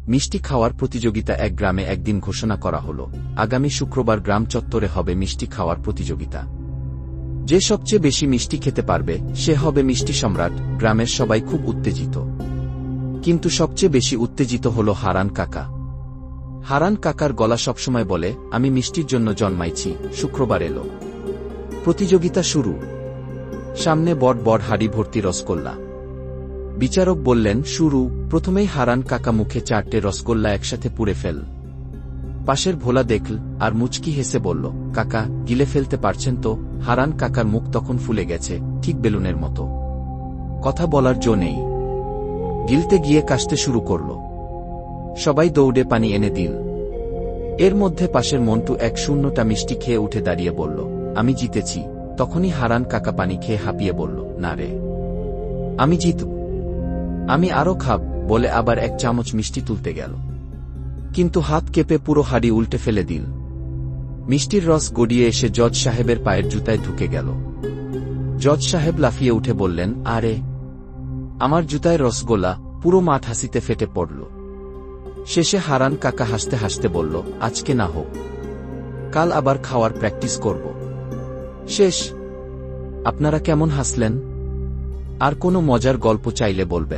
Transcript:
মিষ্টি খাওয়ার প্রতিযোগিতা এক গ্রামে একদিন ঘোষণা করা হল, আগামী শুক্রবার গ্রাম চত্বরে হবে মিষ্টি খাওয়ার প্রতিযোগিতা। যে সবচেয়ে বেশি মিষ্টি খেতে পারবে সে হবে মিষ্টি সম্রাট। গ্রামের সবাই খুব উত্তেজিত, কিন্তু সবচেয়ে বেশি উত্তেজিত হল হারান কাকা। হারান কাকার গলা সবসময় বলে, আমি মিষ্টির জন্য জন্মাইছি। শুক্রবার এলো, প্রতিযোগিতা শুরু। সামনে বড় বড় হাড়ি ভর্তি রসগোল্লা। বিচারক বললেন, শুরু। প্রথমেই হারান কাকা মুখে 4টে রসগোল্লা একসাথে পুড়ে ফেল। পাশের ভোলা দেখল আর মুচকি হেসে বলল, কাকা, গিলে ফেলতে পারছেন তো? হারান কাকার মুখ তখন ফুলে গেছে, ঠিক বেলুনের মতো। কথা বলার জো নেই। গিলতে গিয়ে কাশতে শুরু করল। সবাই দৌড়ে পানি এনে দিল। এর মধ্যে পাশের মন্টু 1-0টা মিষ্টি খেয়ে উঠে দাঁড়িয়ে বলল, আমি জিতেছি। তখনই হারান কাকা পানি খেয়ে হাঁপিয়ে বলল, না রে, আমি জিতব, আমি আরো খাব বলে আবার 1 চামচ মিষ্টি তুলতে গেল, কিন্তু হাত কেঁপে পুরো হাঁড়ি উল্টে ফেলে দিল। মিষ্টির রস গড়িয়ে এসে জজ সাহেবের পায়ের জুতায় ঢুকে গেল। জজ সাহেব লাফিয়ে উঠে বললেন, আরে, আমার জুতায় রসগোল্লা! পুরো মাঠ হাসিতে ফেটে পড়ল। শেষে হারান কাকা হাসতে হাসতে বলল, আজকে না হোক, কাল আবার খাওয়ার প্র্যাকটিস করব। শেষ। আপনারা কেমন হাসলেন? আর কোনো মজার গল্প চাইলে বলবেন।